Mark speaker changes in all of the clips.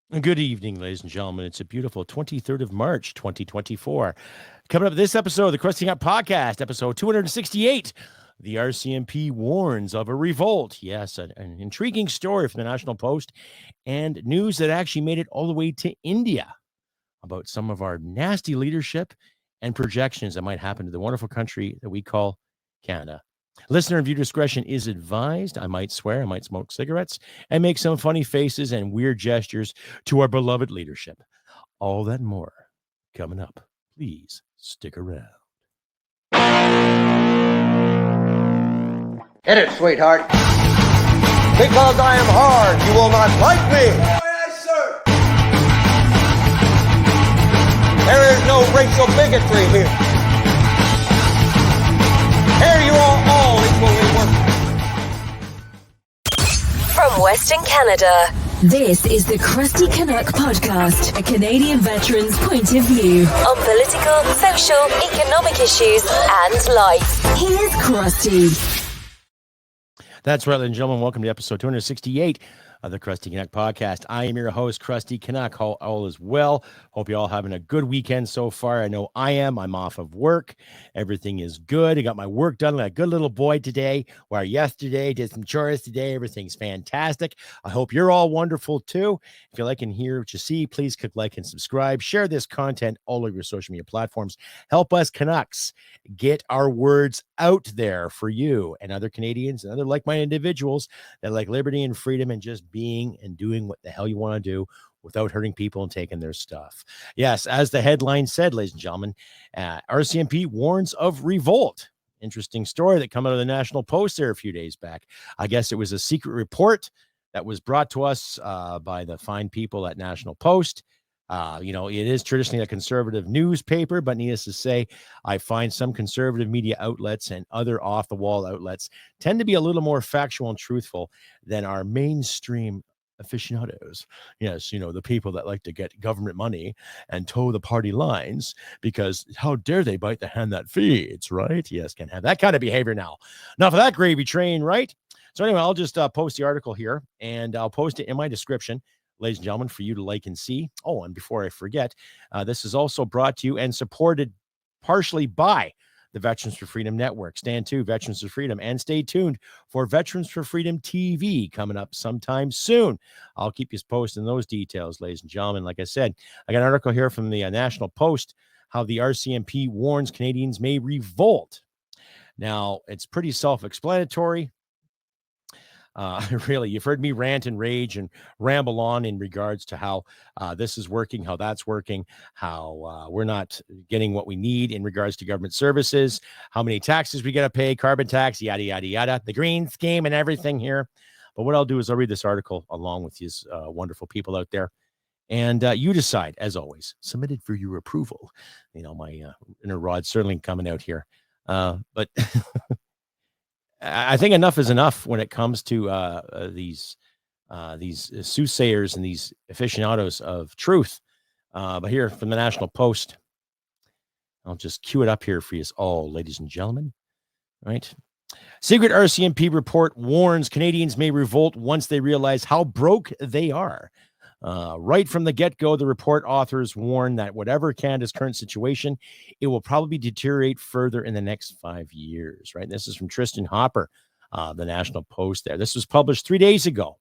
Speaker 1: Good evening, ladies and gentlemen. It's a beautiful 23rd of March, 2024. Coming up this episode of the CRUSTY CANUCK podcast, episode 268, the RCMP warns of a revolt. Yes, an intriguing story from the National Post and news that actually made it all the way to India about some of our nasty leadership and projections that might happen to the wonderful country that we call Canada. Listener and viewer discretion is advised. I might swear, I might smoke cigarettes, and make some funny faces and weird gestures to our beloved leadership. All that and more coming up. Please stick around.
Speaker 2: Hit it, sweetheart. Because I am hard, you will not like me.
Speaker 3: Yes, sir.
Speaker 2: There is no racial bigotry here. Here you are all equally worthless.
Speaker 4: From Western Canada, this is the CRUSTY CANUCK podcast, a Canadian veteran's point of view on political, social, economic issues, and life. Here's Crusty.
Speaker 1: That's right, ladies and gentlemen. Welcome to episode 268 of the CRUSTY CANUCK podcast. I am your host, CRUSTY CANUCK. All is well. Hope you all having a good weekend so far. I know I am. I'm off of work. Everything is good. I got my work done like a good little boy today, where yesterday did some chores today. Everything's fantastic. I hope you're all wonderful too. If you like and hear what you see, please click like and subscribe. Share this content all over your social media platforms. Help us Canucks get our words out there for you and other Canadians and other like-minded individuals that like liberty and freedom and just being and doing what the hell you want to do without hurting people and taking their stuff. Yes, as the headline said, ladies and gentlemen, RCMP warns of revolt. Interesting story that came out of the National Post there a few days back. I guess it was a secret report that was brought to us by the fine people at National Post. It is traditionally a conservative newspaper, but needless to say, I find some conservative media outlets and other off-the-wall outlets tend to be a little more factual and truthful than our mainstream aficionados. Yes, the people that like to get government money and toe the party lines, because how dare they bite the hand that feeds, right? Yes, can't have that kind of behavior now. Enough of that gravy train, right? So anyway, I'll just post the article here, and I'll post it in my description, ladies and gentlemen, for you to like and see. Oh, and before I forget, this is also brought to you and supported partially by the Veterans for Freedom Network. Stand to Veterans for Freedom, and stay tuned for Veterans for Freedom TV coming up sometime soon. I'll keep you posted on those details, ladies and gentlemen. Like I said, I got an article here from the National Post, how the RCMP warns Canadians may revolt. Now, it's pretty self-explanatory. Really, you've heard me rant and rage and ramble on in regards to how this is working, how that's working, how we're not getting what we need in regards to government services, how many taxes we got to pay, carbon tax, yada, yada, yada, the green scheme and everything here. But what I'll do is I'll read this article along with these wonderful people out there. And you decide, as always, submitted for your approval. My inner rod certainly coming out here. But I think enough is enough when it comes to these soothsayers and these aficionados of truth. But here from the National Post, I'll just cue it up here for you all, ladies and gentlemen. Right? Secret RCMP report warns Canadians may revolt once they realize how broke they are. Right from the get-go, the report authors warn that whatever Canada's current situation, it will probably deteriorate further in the next 5 years, right? This is from Tristan Hopper, the National Post there. This was published 3 days ago,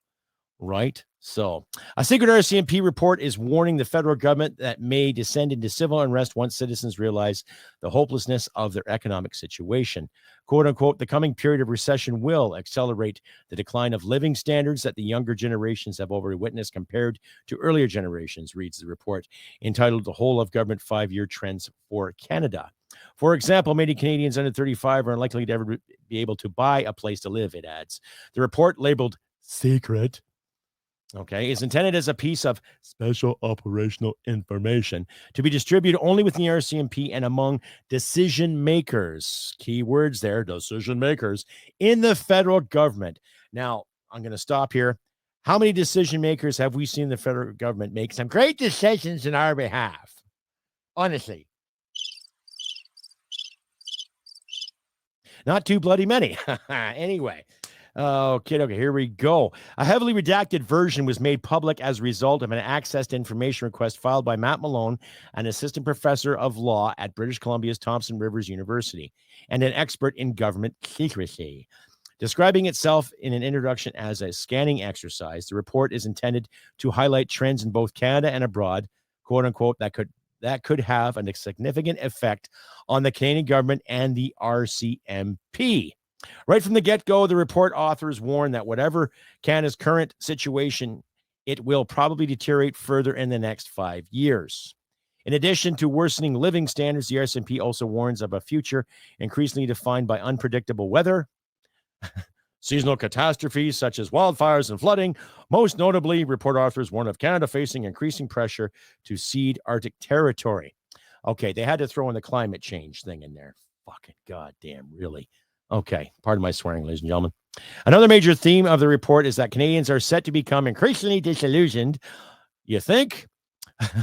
Speaker 1: right? So a secret RCMP report is warning the federal government that may descend into civil unrest once citizens realize the hopelessness of their economic situation. Quote unquote, the coming period of recession will accelerate the decline of living standards that the younger generations have already witnessed compared to earlier generations, reads the report, entitled The Whole of Government 5-Year Trends for Canada. For example, many Canadians under 35 are unlikely to ever be able to buy a place to live, it adds. The report, labeled secret, is intended as a piece of special operational information to be distributed only within the RCMP and among decision makers. Key words there, decision makers in the federal government. Now, I'm going to stop here. How many decision makers have we seen the federal government make some great decisions in our behalf? Honestly. Not too bloody many. Anyway. Okay, here we go. A heavily redacted version was made public as a result of an access to information request filed by Matt Malone, an assistant professor of law at British Columbia's Thompson Rivers University and an expert in government secrecy. Describing itself in an introduction as a scanning exercise, the report is intended to highlight trends in both Canada and abroad, quote unquote, that could have a significant effect on the Canadian government and the RCMP. Right from the get-go, the report authors warn that whatever Canada's current situation, it will probably deteriorate further in the next 5 years. In addition to worsening living standards, the RCMP also warns of a future increasingly defined by unpredictable weather, seasonal catastrophes such as wildfires and flooding. Most notably, report authors warn of Canada facing increasing pressure to cede Arctic territory. Okay, they had to throw in the climate change thing in there. Fucking goddamn, really? Okay, pardon my swearing, ladies and gentlemen. Another major theme of the report is that Canadians are set to become increasingly disillusioned, you think,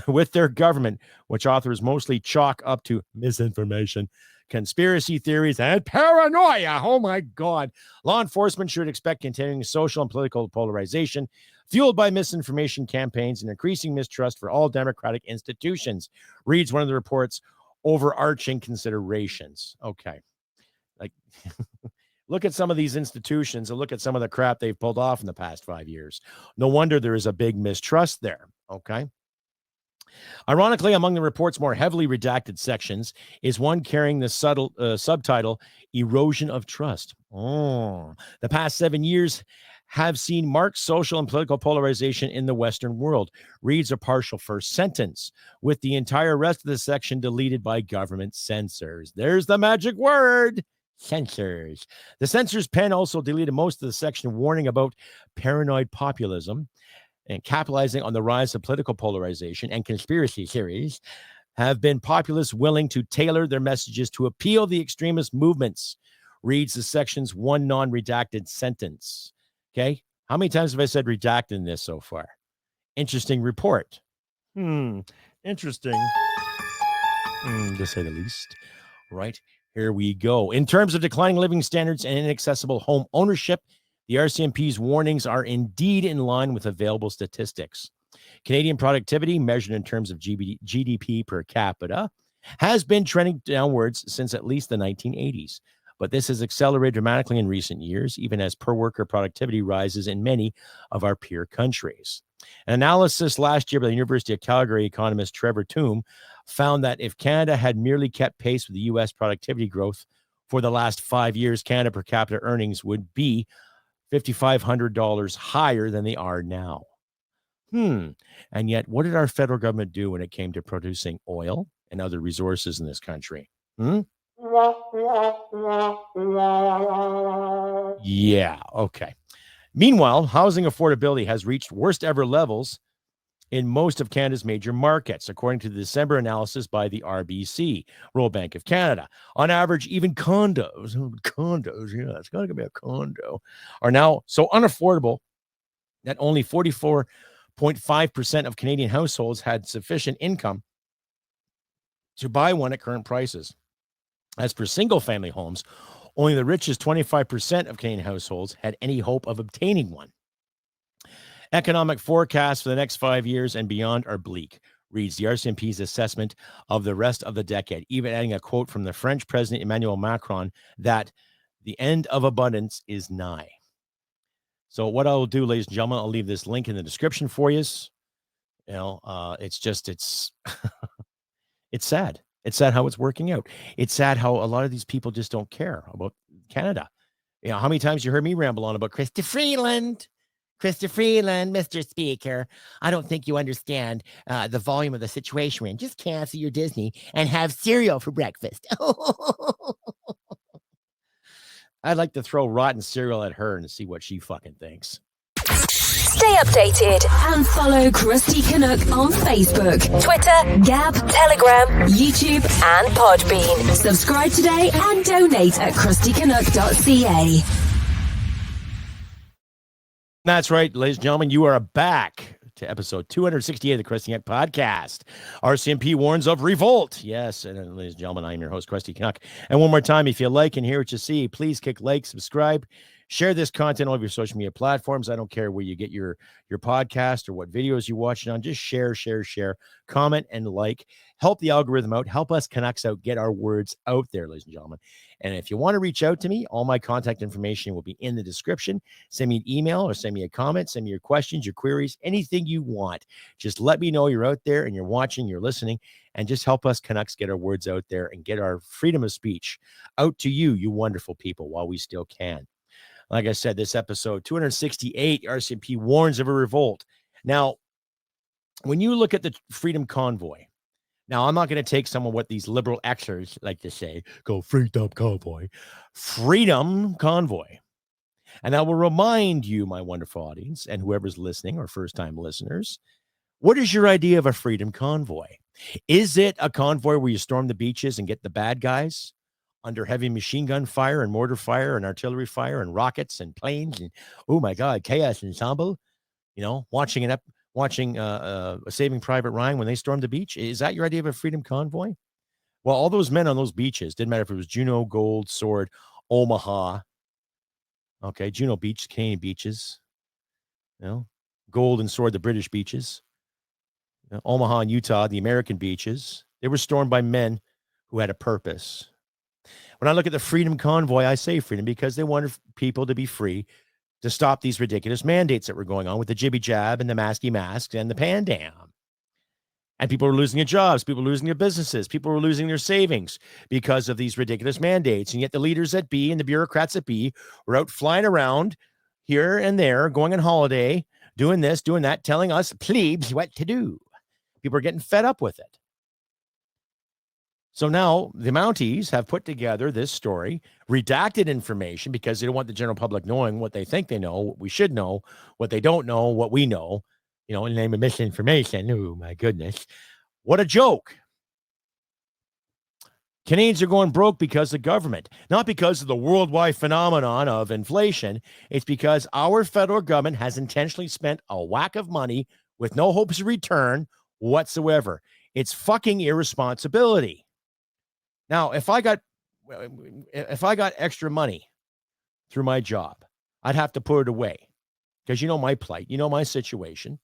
Speaker 1: with their government, which authors mostly chalk up to misinformation, conspiracy theories, and paranoia. Oh my God. Law enforcement should expect continuing social and political polarization, fueled by misinformation campaigns and increasing mistrust for all democratic institutions, reads one of the report's overarching considerations. Okay. Like, look at some of these institutions and look at some of the crap they've pulled off in the past 5 years. No wonder there is a big mistrust there. Okay. Ironically, among the report's more heavily redacted sections is one carrying the subtitle, Erosion of Trust. The past 7 years have seen marked social and political polarization in the Western world, reads a partial first sentence, with the entire rest of the section deleted by government censors. There's the magic word. Censors. The censor's pen also deleted most of the section warning about paranoid populism and capitalizing on the rise of political polarization and conspiracy theories. Have been populists willing to tailor their messages to appeal the extremist movements, reads the section's one non-redacted sentence. Okay. How many times have I said redacted in this so far? Interesting report. Interesting. To say the least. Right. Here we go. In terms of declining living standards and inaccessible home ownership, the RCMP's warnings are indeed in line with available statistics. Canadian productivity, measured in terms of GDP per capita, has been trending downwards since at least the 1980s. But this has accelerated dramatically in recent years, even as per-worker productivity rises in many of our peer countries. An analysis last year by the University of Calgary economist Trevor Toome found that if Canada had merely kept pace with the U.S. productivity growth for the last 5 years, Canada per capita earnings would be $5,500 higher than they are now. And yet, what did our federal government do when it came to producing oil and other resources in this country? Yeah, okay. Meanwhile, housing affordability has reached worst ever levels in most of Canada's major markets, according to the December analysis by the RBC, Royal Bank of Canada. On average, even condos, yeah, it's got to be a condo, are now so unaffordable that only 44.5% of Canadian households had sufficient income to buy one at current prices. As for single-family homes, only the richest 25% of Canadian households had any hope of obtaining one. Economic forecasts for the next 5 years and beyond are bleak, reads the RCMP's assessment of the rest of the decade, even adding a quote from the French President Emmanuel Macron that the end of abundance is nigh. So what I'll do, ladies and gentlemen, I'll leave this link in the description for you. It's it's sad. It's sad how it's working out. It's sad how a lot of these people just don't care about Canada. How many times you heard me ramble on about Chrystia Freeland, Mr. Speaker. I don't think you understand the volume of the situation we're in. Just cancel your Disney and have cereal for breakfast. I'd like to throw rotten cereal at her and see what she fucking thinks.
Speaker 4: Stay updated and follow Crusty Canuck on Facebook, Twitter, Gab, Telegram, YouTube, and Podbean. Subscribe today and donate at crustycanuck.ca.
Speaker 1: That's right, ladies and gentlemen, you are back to episode 268 of the Crusty Canuck podcast. RCMP warns of revolt. Yes, and ladies and gentlemen, I'm your host, Crusty Canuck. And one more time, if you like and hear what you see, please click like, subscribe, Share this content on all of your social media platforms. I don't care where you get your podcast or what videos you watch it on. Just share, comment, and like. Help the algorithm out. Help us Canucks out. Get our words out there, ladies and gentlemen. And if you want to reach out to me, all my contact information will be in the description. Send me an email or send me a comment. Send me your questions, your queries, anything you want. Just let me know you're out there and you're watching, you're listening, and just help us Canucks get our words out there and get our freedom of speech out to you, you wonderful people, while we still can. Like I said, this episode 268, RCMP warns of a revolt. Now, when you look at the Freedom Convoy, now I'm not going to take some of what these liberal Xers like to say, go Freedom Convoy, Freedom Convoy. And I will remind you, my wonderful audience, and whoever's listening or first-time listeners, what is your idea of a Freedom Convoy? Is it a convoy where you storm the beaches and get the bad guys under heavy machine gun fire and mortar fire and artillery fire and rockets and planes and, oh my God, chaos ensemble, watching Saving Private Ryan when they stormed the beach? Is that your idea of a Freedom Convoy? Well, all those men on those beaches, didn't matter if it was Juno, Gold, Sword, Omaha, okay, Juno Beach, Canadian beaches, Gold and Sword, the British beaches, Omaha and Utah, the American beaches, they were stormed by men who had a purpose. When I look at the Freedom Convoy, I say freedom because they wanted people to be free to stop these ridiculous mandates that were going on with the jibby jab and the masky masks and the pandam. And people were losing their jobs. People were losing their businesses. People were losing their savings because of these ridiculous mandates. And yet the leaders at B and the bureaucrats at B were out flying around here and there, going on holiday, doing this, doing that, telling us plebes what to do. People are getting fed up with it. So now the Mounties have put together this story, redacted information because they don't want the general public knowing what they think they know, what we should know, what they don't know, what we know, in the name of misinformation. Oh, my goodness. What a joke. Canadians are going broke because of government, not because of the worldwide phenomenon of inflation. It's because our federal government has intentionally spent a whack of money with no hopes of return whatsoever. It's fucking irresponsibility. Now, if I got extra money through my job, I'd have to put it away because you know my plight, you know my situation.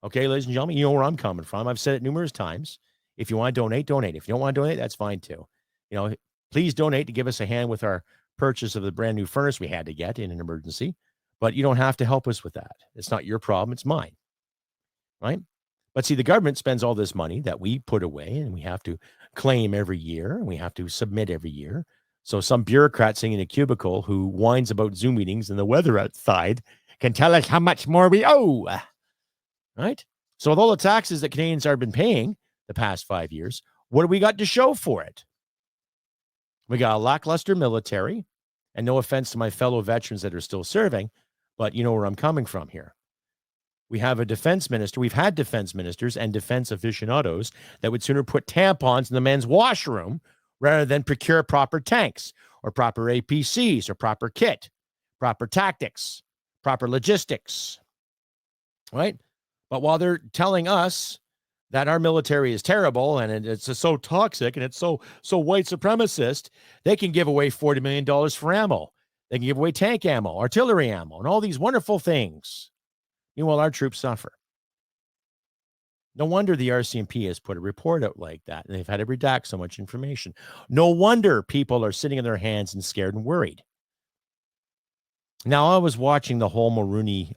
Speaker 1: Okay, ladies and gentlemen, you know where I'm coming from. I've said it numerous times. If you want to donate, donate. If you don't want to donate, that's fine too. Please donate to give us a hand with our purchase of the brand new furnace we had to get in an emergency. But you don't have to help us with that. It's not your problem. It's mine. Right? But see, the government spends all this money that we put away and we have to claim every year and we have to submit every year. So some bureaucrat sitting in a cubicle who whines about Zoom meetings and the weather outside can tell us how much more we owe. Right? So with all the taxes that Canadians have been paying the past 5 years, what do we got to show for it? We got a lackluster military, and no offense to my fellow veterans that are still serving, but you know where I'm coming from here. We have a defense minister. We've had defense ministers and defense aficionados that would sooner put tampons in the men's washroom rather than procure proper tanks or proper APCs or proper kit, proper tactics, proper logistics, right? But while they're telling us that our military is terrible and it's so toxic and it's so white supremacist, they can give away $40 million for ammo. They can give away tank ammo, artillery ammo, and all these wonderful things. Meanwhile, our troops suffer. No wonder the RCMP has put a report out like that, and they've had to redact so much information. No wonder people are sitting on their hands and scared and worried. Now, I was watching the whole Mulroney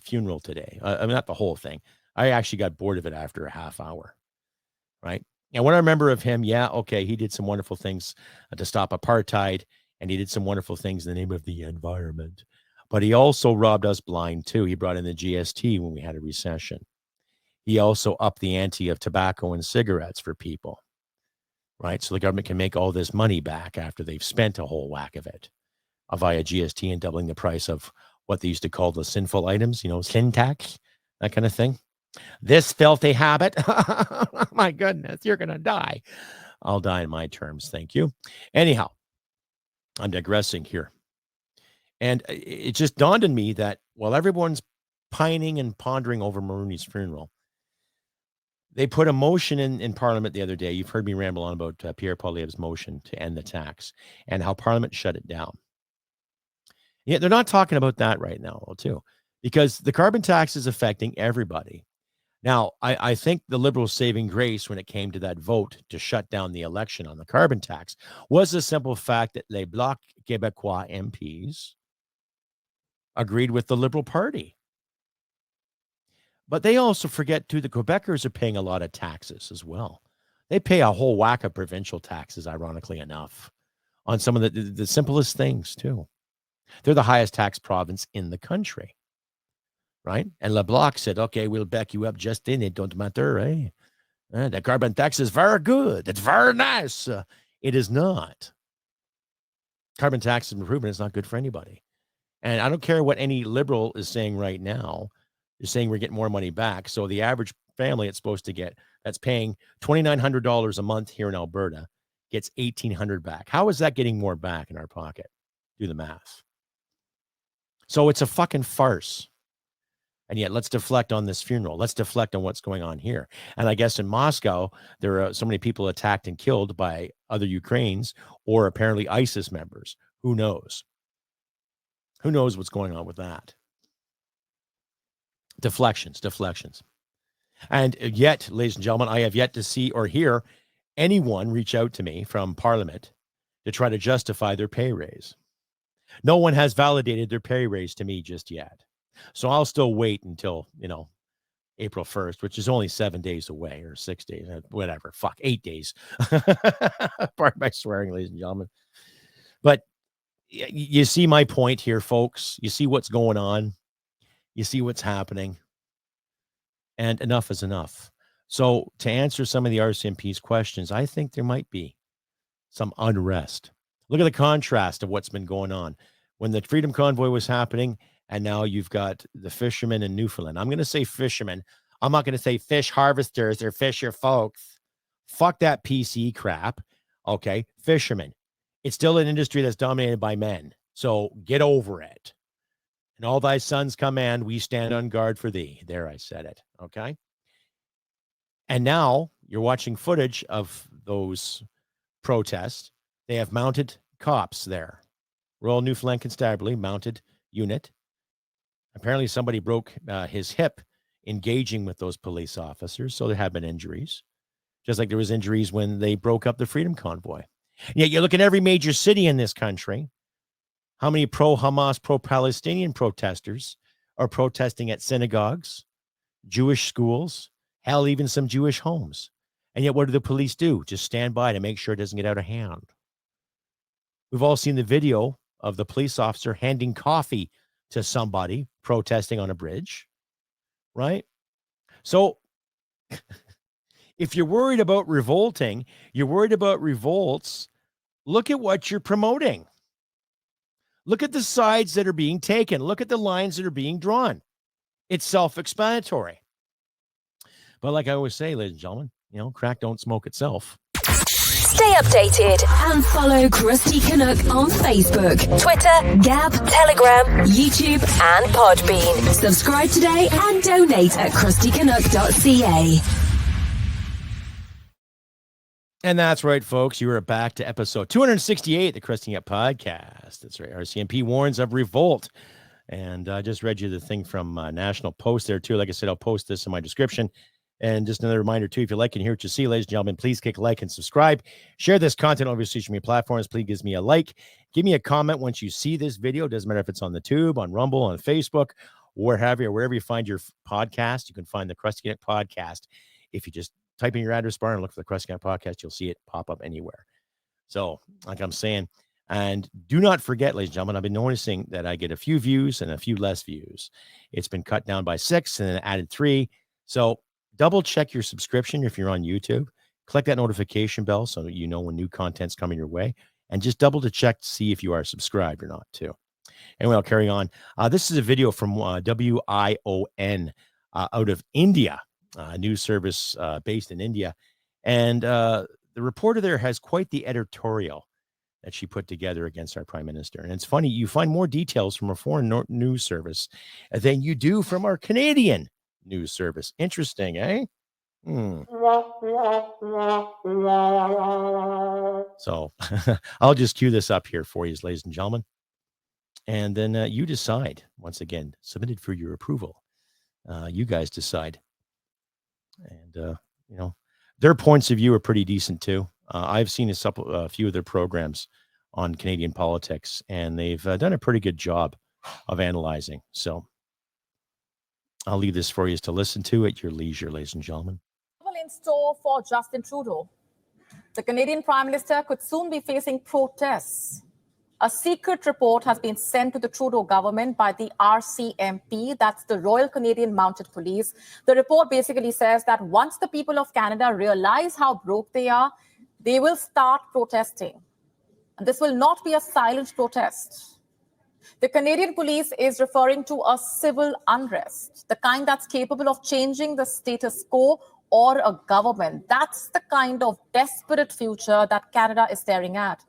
Speaker 1: funeral today. Not the whole thing. I actually got bored of it after a half hour, right? And what I remember of him, he did some wonderful things to stop apartheid, and he did some wonderful things in the name of the environment. But he also robbed us blind, too. He brought in the GST when we had a recession. He also upped the ante of tobacco and cigarettes for people, right? So the government can make all this money back after they've spent a whole whack of it via GST and doubling the price of what they used to call the sinful items, sin tax, that kind of thing. This filthy habit, my goodness, you're going to die. I'll die in my terms, thank you. Anyhow, I'm digressing here. And it just dawned on me that while everyone's pining and pondering over Mulroney's funeral, they put a motion in Parliament the other day. You've heard me ramble on about Pierre Poilievre's motion to end the tax and how Parliament shut it down. Yeah, they're not talking about that right now, too, because the carbon tax is affecting everybody. Now, I think the Liberals' saving grace when it came to that vote to shut down the election on the carbon tax was the simple fact that les Bloc Québécois MPs agreed with the Liberal Party. But they also forget, too, the Quebecers are paying a lot of taxes as well. They pay a whole whack of provincial taxes, ironically enough, on some of the simplest things, too. They're the highest tax province in the country, right? And LeBlanc said, okay, we'll back you up just in it. Don't matter, eh? The carbon tax is very good. It's very nice. It is not. Carbon tax improvement is not good for anybody. And I don't care what any Liberal is saying right now. They're saying we're getting more money back. So the average family it's supposed to get that's paying $2,900 a month here in Alberta gets $1,800 back. How is that getting more back in our pocket? Do the math. So it's a fucking farce. And yet let's deflect on this funeral. Let's deflect on what's going on here. And I guess in Moscow, there are so many people attacked and killed by other Ukrainians or apparently ISIS members. Who knows? Who knows what's going on with that? Deflections. And yet, ladies and gentlemen, I have yet to see or hear anyone reach out to me from Parliament to try to justify their pay raise. No one has validated their pay raise to me just yet. So I'll still wait until, April 1st, which is only 7 days away or 6 days, whatever. 8 days. Pardon my swearing, ladies and gentlemen. But you see my point here, folks. You see what's going on. You see what's happening. And enough is enough. So to answer some of the RCMP's questions, I think there might be some unrest. Look at the contrast of what's been going on. When the Freedom Convoy was happening, and now you've got the fishermen in Newfoundland. I'm going to say fishermen. I'm not going to say fish harvesters or fisher folks. Fuck that PC crap. Okay, fishermen. It's still an industry that's dominated by men. So get over it. And all thy sons command, we stand on guard for thee. There, I said it. Okay. And now you're watching footage of those protests. They have mounted cops there. Royal Newfoundland Constabulary mounted unit. Apparently somebody broke his hip engaging with those police officers. So there have been injuries, just like there was injuries when they broke up the Freedom Convoy. And yet you look at every major city in this country. How many pro-Hamas, pro-Palestinian protesters are protesting at synagogues, Jewish schools, hell, even some Jewish homes? And yet what do the police do? Just stand by to make sure it doesn't get out of hand. We've all seen the video of the police officer handing coffee to somebody protesting on a bridge, right? So if you're worried about revolting, you're worried about revolts, look at what you're promoting. Look at the sides that are being taken. Look at the lines that are being drawn. It's self-explanatory. But like I always say, ladies and gentlemen, crack don't smoke itself.
Speaker 4: Stay updated and follow Crusty Canuck on Facebook, Twitter, Gab, Telegram, YouTube, and Podbean. Subscribe today and donate at crustycanuck.ca.
Speaker 1: And that's right, folks. You are back to episode 268 of the Crusty Canuck podcast. That's right. RCMP warns of revolt. And I just read you the thing from National Post there, too. Like I said, I'll post this in my description. And just another reminder, too, if you like and hear what you see, ladies and gentlemen, please click like and subscribe. Share this content over your social media platforms. Please give me a like. Give me a comment once you see this video. Doesn't matter if it's on the tube, on Rumble, on Facebook, wherever you find your podcast. You can find the Crusty Canuck podcast. If you just type in your address bar and look for the Crusty Canuck podcast, you'll see it pop up anywhere. So, like I'm saying, and do not forget, ladies and gentlemen, I've been noticing that I get a few views and a few less views. It's been cut down by 6 and then added 3. So double check your subscription if you're on YouTube. Click that notification bell so that you know when new content's coming your way. And just double to check to see if you are subscribed or not, too. Anyway, I'll carry on. This is a video from WION out of India, a news service based in India. And the reporter there has quite the editorial that she put together against our prime minister. And it's funny, you find more details from a foreign news service than you do from our Canadian news service. Interesting, eh? So I'll just cue this up here for you, ladies and gentlemen. And then you decide, once again, submitted for your approval. You guys decide. And, their points of view are pretty decent too. I've seen a few of their programs on Canadian politics, and they've done a pretty good job of analyzing. So I'll leave this for you to listen to at your leisure, ladies and gentlemen.
Speaker 3: In store for Justin Trudeau. The Canadian Prime Minister could soon be facing protests. A secret report has been sent to the Trudeau government by the RCMP, that's the Royal Canadian Mounted Police. The report basically says that once the people of Canada realize how broke they are, they will start protesting. And this will not be a silent protest. The Canadian police is referring to a civil unrest, the kind that's capable of changing the status quo or a government. That's the kind of desperate future that Canada is staring at.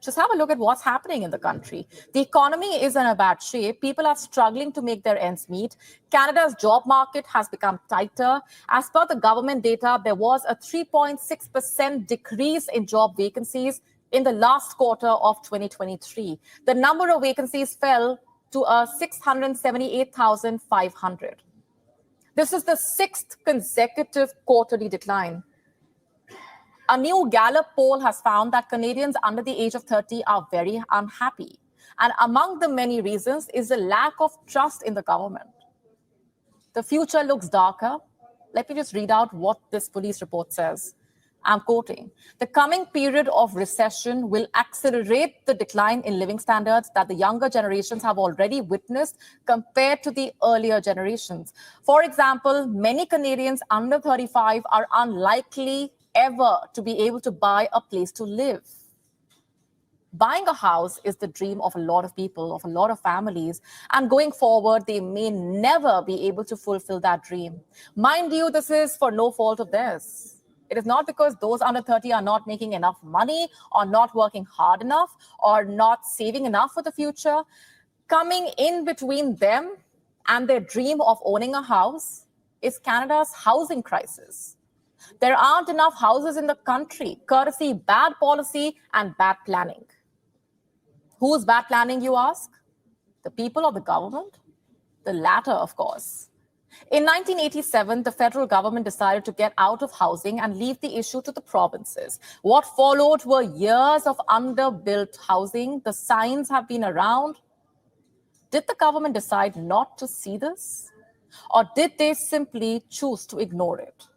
Speaker 3: Just have a look at what's happening in the country. The economy is in a bad shape. People are struggling to make their ends meet. Canada's job market has become tighter. As per the government data, there was a 3.6% decrease in job vacancies in the last quarter of 2023. The number of vacancies fell to 678,500. This is the sixth consecutive quarterly decline. A new Gallup poll has found that Canadians under the age of 30 are very unhappy. And among the many reasons is the lack of trust in the government. The future looks darker. Let me just read out what this police report says. I'm quoting, "The coming period of recession will accelerate the decline in living standards that the younger generations have already witnessed compared to the earlier generations. For example, many Canadians under 35 are unlikely ever to be able to buy a place to live. Buying a house is the dream of a lot of people, of a lot of families, and going forward, they may never be able to fulfill that dream. Mind you, this is for no fault of theirs. It is not because those under 30 are not making enough money or not working hard enough or not saving enough for the future. Coming in between them and their dream of owning a house is Canada's housing crisis. There aren't enough houses in the country, courtesy bad policy and bad planning. Who's bad planning, you ask? The people or the government? The latter, of course. In 1987, the federal government decided to get out of housing and leave the issue to the provinces. What followed were years of underbuilt housing. The signs have been around. Did the government decide not to see this? Or did they simply choose to ignore it?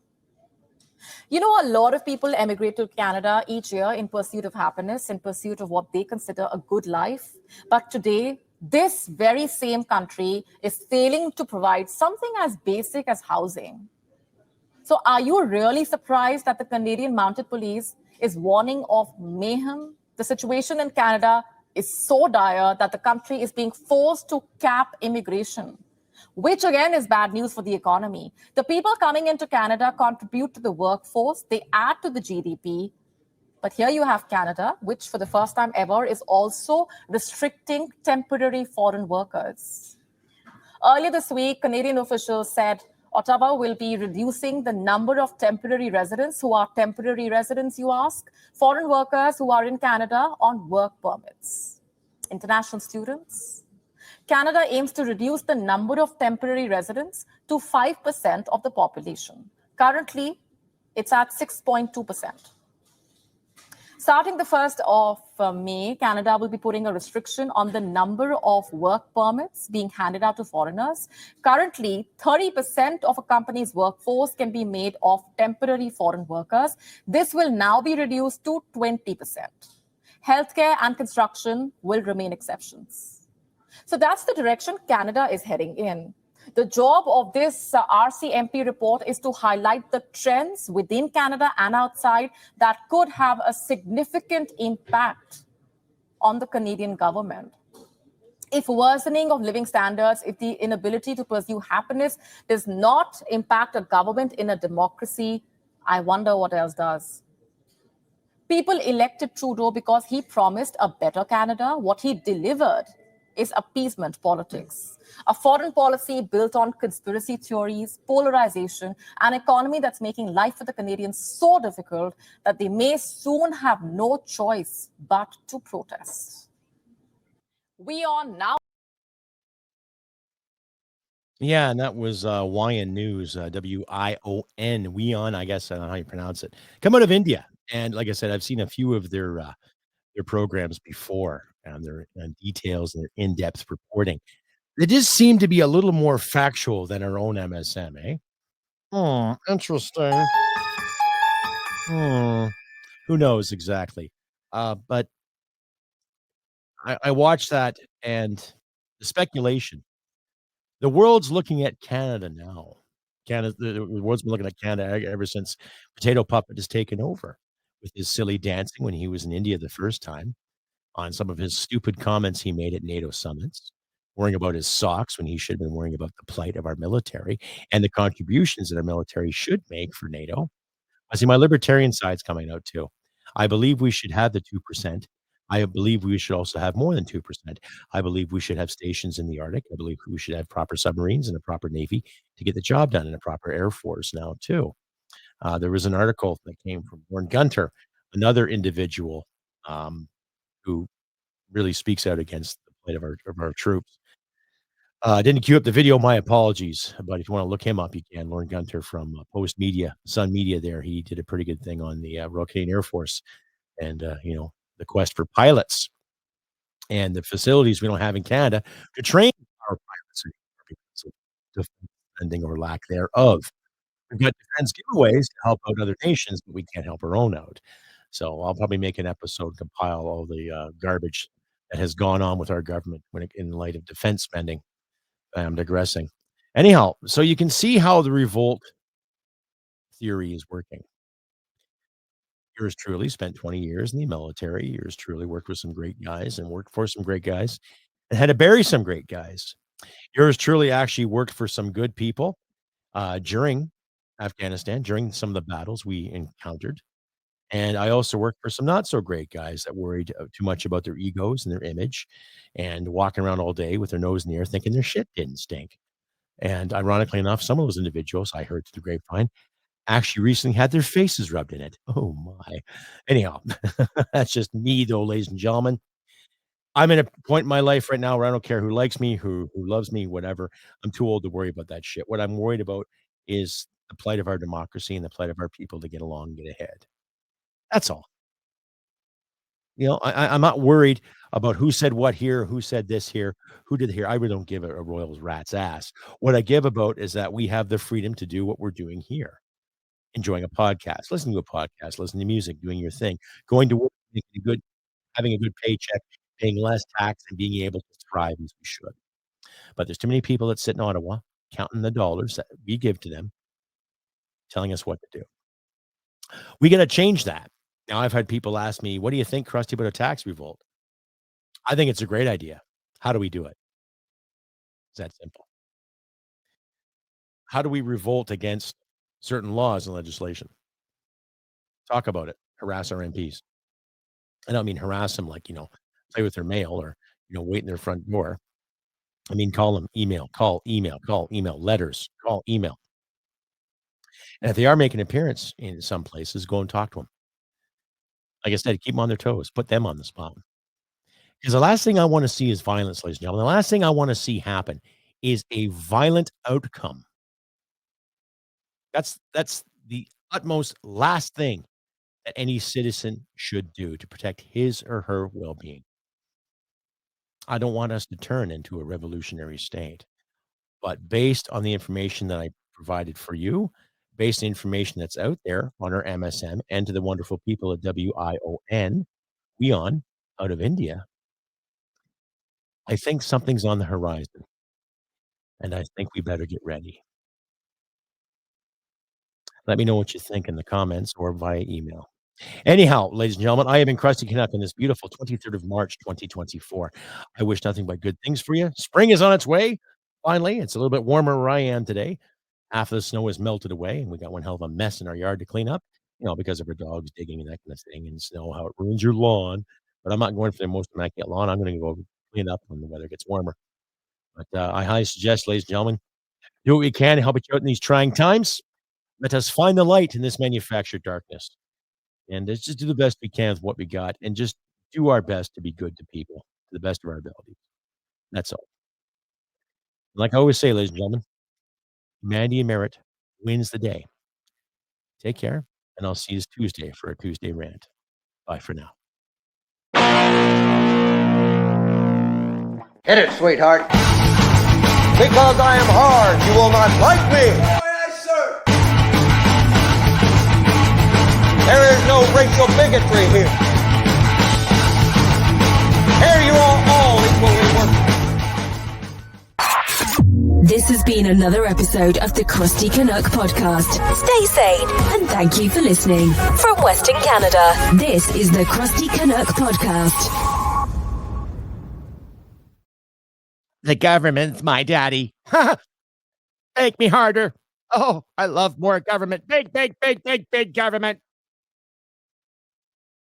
Speaker 3: You know, a lot of people emigrate to Canada each year in pursuit of happiness, in pursuit of what they consider a good life. But today, this very same country is failing to provide something as basic as housing. So are you really surprised that the Canadian Mounted Police is warning of mayhem? The situation in Canada is so dire that the country is being forced to cap immigration, which again is bad news for the economy. The people coming into Canada contribute to the workforce, they add to the GDP. But here you have Canada, which for the first time ever is also restricting temporary foreign workers. Earlier this week, Canadian officials said Ottawa will be reducing the number of temporary residents. Who are temporary residents, you ask? Foreign workers who are in Canada on work permits. International students. Canada aims to reduce the number of temporary residents to 5% of the population. Currently, it's at 6.2%. Starting the 1st of May, Canada will be putting a restriction on the number of work permits being handed out to foreigners. Currently, 30% of a company's workforce can be made of temporary foreign workers. This will now be reduced to 20%. Healthcare and construction will remain exceptions. So that's the direction Canada is heading in. The job of this RCMP report is to highlight the trends within Canada and outside that could have a significant impact on the Canadian government. If worsening of living standards, if the inability to pursue happiness does not impact a government in a democracy, I wonder what else does. People elected Trudeau because he promised a better Canada. What he delivered is appeasement politics. A foreign policy built on conspiracy theories, polarization, an economy that's making life for the Canadians so difficult that they may soon have no choice but to protest. We are now.
Speaker 1: Yeah, and that was Wion News, WION, Wion, I guess I don't know how you pronounce it. Come out of India, and like I said, I've seen a few of their programs before, and their details and their in-depth reporting. They just seem to be a little more factual than our own MSM, eh? Interesting. Hmm, who knows exactly? But I watched that and the speculation. The world's looking at Canada now. Canada, the world's been looking at Canada ever since Potato Puppet has taken over with his silly dancing when he was in India the first time, on some of his stupid comments he made at NATO summits, worrying about his socks when he should have been worrying about the plight of our military and the contributions that our military should make for NATO. I see my libertarian side's coming out too. I believe we should have the 2%. I believe we should also have more than 2%. I believe we should have stations in the Arctic. I believe we should have proper submarines and a proper navy to get the job done, and a proper air force now too. There was an article that came from Warren Gunter, another individual who really speaks out against the plight of our troops. I didn't queue up the video. My apologies, but if you want to look him up, you can. Lauren Gunter from Post Media, Sun Media. There, he did a pretty good thing on the Royal Canadian Air Force and the quest for pilots and the facilities we don't have in Canada to train our pilots because of defense spending or lack thereof. We've got defense giveaways to help out other nations, but we can't help our own out. So I'll probably make an episode, compile all the garbage that has gone on with our government in light of defense spending. I'm digressing. Anyhow, so you can see how the revolt theory is working. Yours truly spent 20 years in the military. Yours truly worked with some great guys and worked for some great guys and had to bury some great guys. Yours truly actually worked for some good people during Afghanistan, during some of the battles we encountered. And I also worked for some not so great guys that worried too much about their egos and their image and walking around all day with their nose in the air thinking their shit didn't stink. And ironically enough, some of those individuals I heard through the grapevine actually recently had their faces rubbed in it. Oh my. Anyhow, that's just me though, ladies and gentlemen. I'm in a point in my life right now where I don't care who likes me, who loves me, whatever. I'm too old to worry about that shit. What I'm worried about is the plight of our democracy and the plight of our people to get along and get ahead. That's all. I'm not worried about who said what here, who said this here, who did here. I really don't give a royal rat's ass. What I give about is that we have the freedom to do what we're doing here, enjoying a podcast, listening to a podcast, listening to music, doing your thing, going to work, making having a good paycheck, paying less tax, and being able to thrive as we should. But there's too many people that sit in Ottawa counting the dollars that we give to them, telling us what to do. We got to change that. Now, I've had people ask me, what do you think, Krusty, about a tax revolt? I think it's a great idea. How do we do it? It's that simple. How do we revolt against certain laws and legislation? Talk about it. Harass our MPs. I don't mean harass them like, play with their mail or, wait in their front door. I mean, call them, call email, letters, call, email. And if they are making an appearance in some places, go and talk to them. Like I said, keep them on their toes, put them on the spot. Because the last thing I want to see is violence, ladies and gentlemen. The last thing I want to see happen is a violent outcome. That's the utmost last thing that any citizen should do to protect his or her well-being. I don't want us to turn into a revolutionary state. But based on the information that I provided for you, based on information that's out there on our MSM and to the wonderful people at WION, out of India, I think something's on the horizon, and I think we better get ready. Let me know what you think in the comments or via email. Anyhow, ladies and gentlemen, I have been Krusty Canuck on this beautiful 23rd of March, 2024. I wish nothing but good things for you. Spring is on its way. Finally, it's a little bit warmer where I am today. Half of the snow has melted away, and we got one hell of a mess in our yard to clean up, because of our dogs digging and that kind of thing, and snow, how it ruins your lawn. But I'm not going for the most immaculate lawn. I'm going to go clean up when the weather gets warmer. But I highly suggest, ladies and gentlemen, do what we can to help each out in these trying times. Let us find the light in this manufactured darkness. And let's just do the best we can with what we got and just do our best to be good to people. the best of our abilities. That's all. Like I always say, ladies and gentlemen, humanity and merit wins the day. Take care, and I'll see you Tuesday for a Tuesday rant. Bye for now.
Speaker 2: Hit it, sweetheart. Because I am hard, you will not like me. Yes, sir. There is no racial bigotry here. Here you are all equally worthless.
Speaker 4: This has been another episode of the CRUSTY CANUCK podcast. Stay sane and thank you for listening. From Western Canada, this is the CRUSTY CANUCK podcast.
Speaker 1: The government's my daddy. Make me harder. Oh, I love more government. Big, big, big, big, big government.